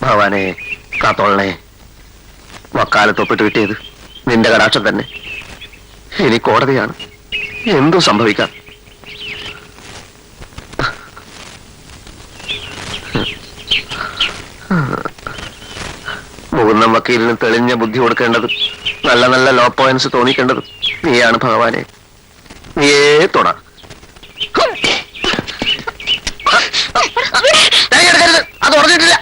ഭഗവാനെ കാത്തോളനെ. വക്കാലത്തൊപ്പിട്ട് കിട്ടിയത് നിന്റെ കടാക്ഷം തന്നെ. ഇനി കോടതിയാണ്, എന്തും സംഭവിക്കാം. മുകുന്ദം വക്കീലിന് തെളിഞ്ഞ ബുദ്ധി കൊടുക്കേണ്ടത്, നല്ല നല്ല ലോ പോയിന്റ്സ് തോന്നിക്കേണ്ടത് നീയാണ് ഭഗവാനെ. നീയേ തൊട. അത് ഉറഞ്ഞിട്ടില്ല.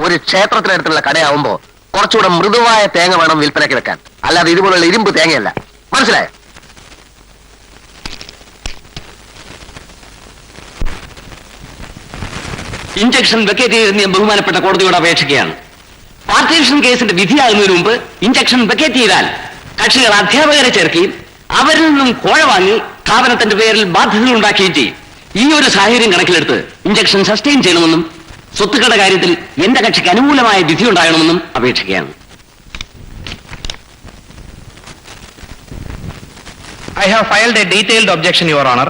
ഒരു ക്ഷേത്രത്തിനടുത്തുള്ള കടയാവുമ്പോ കുറച്ചുകൂടെ മൃദുവായ തേങ്ങ വേണം വിൽപ്പനയ്ക്ക് വെക്കാൻ, അല്ലാതെ ഇതുപോലുള്ള ഇരുമ്പ് തേങ്ങയല്ല. മനസ്സിലായോ? ഇഞ്ചക്ഷൻ വെക്കേറ്റ് ചെയ്ത് ബഹുമാനപ്പെട്ട കോടതിയോട് അപേക്ഷിക്കുകയാണ്. പാർട്ടീഷൻ കേസിന്റെ വിധിയാകുന്നതിന് മുമ്പ് ഇഞ്ചക്ഷൻ വെക്കേറ്റ് ചെയ്താൽ കക്ഷികൾ അധ്യാപകരെ ചേർക്കുകയും അവരിൽ നിന്നും കോഴ വാങ്ങി സ്ഥാപനത്തിന്റെ പേരിൽ ബാധ്യതകൾ ഉണ്ടാക്കുകയും ചെയ്യും. ഈ ഒരു സാഹചര്യം കണക്കിലെടുത്ത് ഇഞ്ചക്ഷൻ സസ്റ്റെയിൻ ചെയ്യണമെന്നും സ്വത്തുക്കളുടെ കാര്യത്തിൽ എന്റെ കക്ഷിക്ക് അനുകൂലമായ വിധി ഉണ്ടാകണമെന്നും അപേക്ഷിക്കുകയാണ്. I have filed a detailed objection, Your Honor.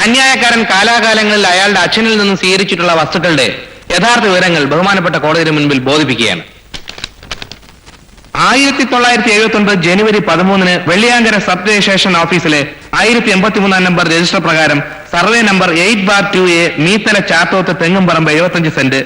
അന്യായക്കാരൻ കാലാകാലങ്ങളിൽ അയാളുടെ അച്ഛനിൽ നിന്ന് സ്വീകരിച്ചിട്ടുള്ള വസ്തുക്കളുടെ യഥാർത്ഥ വിവരങ്ങൾ ബഹുമാനപ്പെട്ട കോടതിയുടെ മുൻപിൽ ബോധിപ്പിക്കുകയാണ്. 1979 ജനുവരി 13 വെള്ളിയാങ്കര സബ് രജിസ്ട്രേഷൻ ഓഫീസിലെ 1083 നമ്പർ രജിസ്റ്റർ പ്രകാരം survey number 8/2A Meethala Chathoth Thengumparamba 75 cent.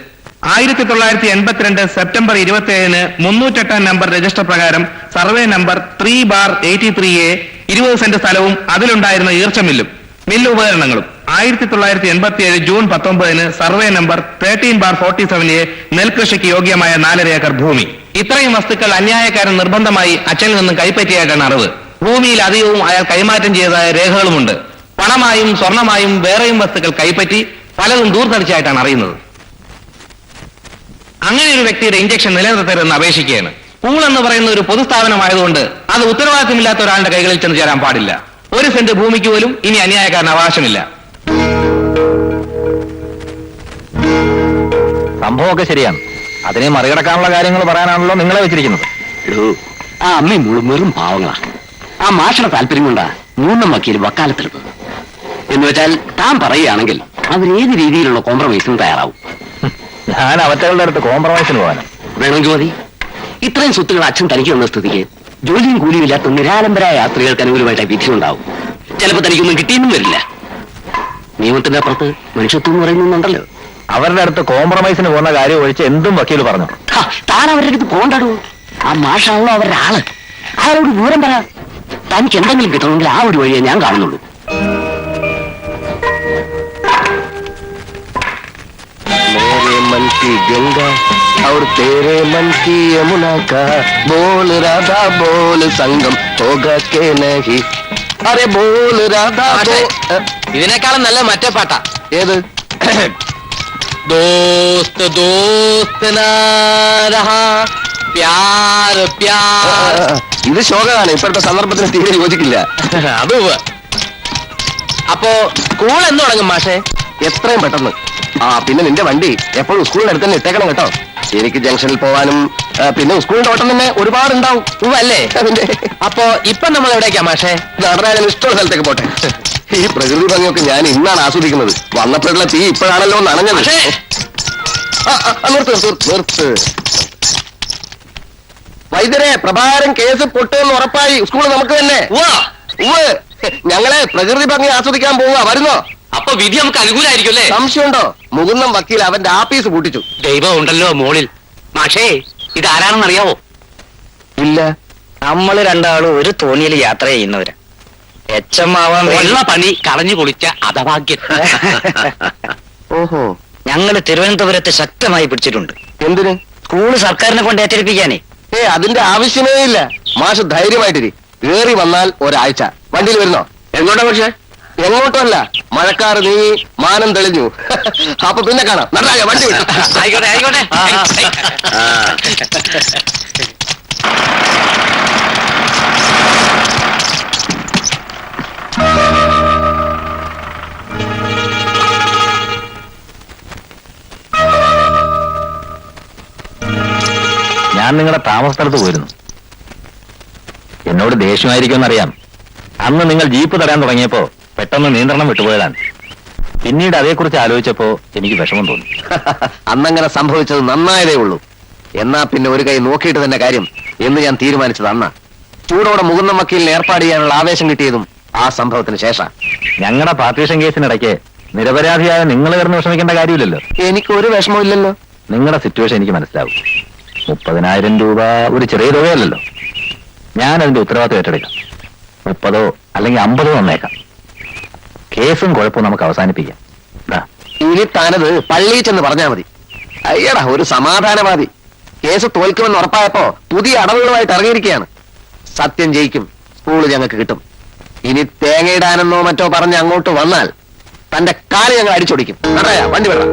1982 September 27 308 number register പ്രകാരം സർവേ നമ്പർ 3/83A 20 സെന്റ് സ്ഥലവും അതിലുണ്ടായിരുന്ന ഈർച്ചമില്ലും മില്ല് ഉപകരണങ്ങളും. 1987 ജൂൺ 19 സർവേ നമ്പർ 13/47A നെൽകൃഷിക്ക് യോഗ്യമായ 4.5 ഏക്കർ ഭൂമി. ഇത്രയും വസ്തുക്കൾ അന്യായക്കാരൻ നിർബന്ധമായി അച്ഛനിൽ നിന്ന് കൈപ്പറ്റിയായിട്ടാണ് അറിവ്. ഭൂമിയിൽ അധികവും അയാൾ കൈമാറ്റം ചെയ്തതായ രേഖകളുമുണ്ട്. പണമായും സ്വർണമായും വേറെയും വസ്തുക്കൾ കൈപ്പറ്റി പലതും ദൂർത്തടിച്ചായിട്ടാണ് അറിയുന്നത്. അങ്ങനെ ഒരു വ്യക്തിയുടെ ഇഞ്ചക്ഷൻ നിലനിർത്തരുതെന്ന് അപേക്ഷിക്കുകയാണ്. സ്കൂൾ എന്ന് പറയുന്ന ഒരു പൊതുസ്ഥാപനമായതുകൊണ്ട് അത് ഉത്തരവാദിത്തമില്ലാത്ത ഒരാളുടെ കൈകളിൽ ചെന്ന് ചേരാൻ പാടില്ല. 1 സെന്റ് ഭൂമിക്ക് പോലും ഇനി അന്യായക്കാരന് അവകാശമില്ല. സംഭവമൊക്കെ ശരിയാണ്. അതിനെ മറികടക്കാനുള്ള കാര്യങ്ങൾ പറയാനാണല്ലോ നിങ്ങളെ വെച്ചിരിക്കുന്നത്. ആ അമ്മയും മുഴുവൻ വെറും പാവങ്ങളാണ്. ആ മാഷയുടെ താല്പര്യം കൊണ്ടാ മൂന്നും വക്കീൽ വക്കാലത്തെടുത്തത്. എന്ന് വെച്ചാൽ താൻ പറയുകയാണെങ്കിൽ അവരേത് രീതിയിലുള്ള കോംപ്രമൈസിനും തയ്യാറാവും. ഞാൻ അവറ്റകളുടെ അടുത്ത് കോംപ്രമൈസിന് പോകാനും വേണമെങ്കിൽ മതി. ഇത്രയും സ്വത്തുകൾ അച്ഛൻ തനിക്ക് വന്ന സ്ഥിതിക്ക് ജോലിയും കൂലിയും ഇല്ലാത്ത നിരാലംബരായ യാത്രികർക്ക് അനുകൂലമായിട്ട് വിധി ഉണ്ടാവും. ചിലപ്പോൾ തനിക്കൊന്നും കിട്ടിയെന്നും വരില്ല. നിയമത്തിന്റെ അപ്പുറത്ത് മനുഷ്യത്വം എന്ന് പറയുന്നുണ്ടല്ലോ. അവരുടെ അടുത്ത് കോംപ്രമൈസിന് പോകുന്ന കാര്യം ഒഴിച്ച് എന്തും വക്കീൽ പറഞ്ഞു. താൻ അവരുടെ അടുത്ത് പോകണ്ടോ? ആ മാഷാണല്ലോ അവരുടെ ആള്. ആരോട് വിവരം പറ. തനിക്ക് എന്തെങ്കിലും കിട്ടണമെങ്കിൽ ആ ഒരു വഴിയെ ഞാൻ കാണുന്നുള്ളൂ. मेरे मन की गंगा और तेरे मन की यमुना का बोल राधा बोल संगम होगा के नहीं. अरे बोल राधा ഇതിനേക്കാളും നല്ല മറ്റേ പാട്ടാ. ഏത്? ദോസ്ത് ദോസ്ത് നാ രഹാ പ്യാർ പ്യാർ. ഇത് ശോകമാണ്. ഇപ്പോഴത്തെ സന്ദർഭത്തിന് തീരെ യോജിക്കില്ല. അത് അപ്പോ സ്കൂൾ എന്ന് തുടങ്ങും മാഷേ? എത്രയും പെട്ടെന്ന്. പിന്നെ നിന്റെ വണ്ടി എപ്പോഴും സ്കൂളിന്റെ അടുത്ത് തന്നെ ഇട്ടേക്കണം കേട്ടോ. എനിക്ക് ജംഗ്ഷനിൽ പോവാനും പിന്നെ സ്കൂളിന്റെ ഓട്ടം തന്നെ ഒരുപാടുണ്ടാവും അല്ലേ? അപ്പോ ഇപ്പൊ നമ്മൾ എവിടേക്കാ മാഷേ? നടനായാലും ഇഷ്ടമുള്ള സ്ഥലത്തേക്ക് പോട്ടെ. ഈ പ്രകൃതി ഭംഗിയൊക്കെ ഞാൻ ഇന്നാണ് ആസ്വദിക്കുന്നത്. വന്നപ്പോഴുള്ള തീ ഇപ്പോഴാണല്ലോ നനഞ്ഞത്. നിർത്ത്. വൈദ്യരെ, പ്രഭാകരൻ കേസ് പൊട്ടുമെന്ന് ഉറപ്പായി. സ്കൂൾ നമുക്ക് തന്നെ. ഞങ്ങളെ പ്രകൃതി ഭംഗി ആസ്വദിക്കാൻ പോവുക. വരുന്നോ? അപ്പൊ വിധി നമുക്ക് അനുകൂലമായിരിക്കും അല്ലേ? സംശയമുണ്ടോ? മുകുന്ദം വക്കീൽ അവന്റെ ആഫീസ് പൂട്ടിച്ചു. ദൈവം ഉണ്ടല്ലോ മോളിൽ. മാഷേ, ഇതാരാണെന്ന് അറിയാവോ? ഇല്ല. നമ്മൾ രണ്ടാളും ഒരു തോണിയിൽ യാത്ര ചെയ്യുന്നവരാ. എച്ചമാവാൻ ഉള്ള പണി കളഞ്ഞു കുളിച്ച അധഭാഗ്യൻ. ഓഹോ. ഞങ്ങൾ തിരുവനന്തപുരത്ത് ശക്തമായി പിടിച്ചിട്ടുണ്ട്. എന്തിന്? സ്കൂള് സർക്കാരിനെ കൊണ്ട് ഏറ്റെടുപ്പിക്കാനേ. അതിന്റെ ആവശ്യമേ ഇല്ല. മാഷ് ധൈര്യമായിട്ടിരി. കേറി വന്നാൽ ഒരാഴ്ച. വണ്ടിയിൽ വരുന്നോ? എങ്ങോട്ടാ പക്ഷേ? എങ്ങോട്ടുമല്ല. മഴക്കാറ് നീങ്ങി മാനം തെളിഞ്ഞു. അപ്പൊ പിന്നെ കാണാം. നടരാജ, വണ്ടി വിട്ടു. ആയിക്കോട്ടെ ആയിക്കോട്ടെ. ഞാൻ നിങ്ങളുടെ താമസ സ്ഥലത്ത് പോയിരുന്നു. എന്നോട് ദേഷ്യമായിരിക്കുമെന്നറിയാം. അന്ന് നിങ്ങൾ ജീപ്പ് തടയാൻ തുടങ്ങിയപ്പോ പെട്ടെന്ന് നിയന്ത്രണം വിട്ടുപോയതാണ്. പിന്നീട് അതേക്കുറിച്ച് ആലോചിച്ചപ്പോ എനിക്ക് വിഷമം തോന്നി. അന്നങ്ങനെ സംഭവിച്ചത് നന്നായതേ ഉള്ളൂ. എന്നാ പിന്നെ ഒരു കൈ നോക്കിയിട്ട് തന്നെ കാര്യം എന്ന് ഞാൻ തീരുമാനിച്ചത് അന്നാ. ചൂടോടെ മുകുന്ദം വക്കീലിന് ഏർപ്പാട് ചെയ്യാനുള്ള ആവേശം കിട്ടിയതും ആ സംഭവത്തിന് ശേഷം. ഞങ്ങളുടെ പാർട്ടീഷൻ കേസിനിടയ്ക്ക് നിരപരാധിയായ നിങ്ങൾ കിടന്ന് വിഷമിക്കേണ്ട കാര്യമില്ലല്ലോ. എനിക്ക് ഒരു വിഷമമില്ലല്ലോ. നിങ്ങളുടെ സിറ്റുവേഷൻ എനിക്ക് മനസ്സിലാവും. 30,000 രൂപ ഒരു ചെറിയ തുകയല്ലല്ലോ. ഞാൻ അതിന്റെ ഉത്തരവാദിത്വം ഏറ്റെടുക്കാം. 30 അല്ലെങ്കിൽ 50 വന്നേക്കാം. കേസും കുഴപ്പവും നമുക്ക് അവസാനിപ്പിക്കാം. ദാ, ഇനി താനത് പള്ളിയിൽ ചെന്ന് പറഞ്ഞാൽ മതി. അയ്യടാ, ഒരു സമാധാനവാദി. കേസ് തോൽക്കുമെന്ന് ഉറപ്പായപ്പോ പുതിയ അടവുകളുമായിട്ട് ഇറങ്ങിയിരിക്കുകയാണ്. സത്യം ജയിക്കും, സ്കൂള് ഞങ്ങൾക്ക് കിട്ടും. ഇനി തേങ്ങയിടാനെന്നോ മറ്റോ പറഞ്ഞ് അങ്ങോട്ട് വന്നാൽ തന്റെ കാല് ഞങ്ങൾ അടിച്ചൊടിക്കും. അറിയാ, വണ്ടി വിടാം.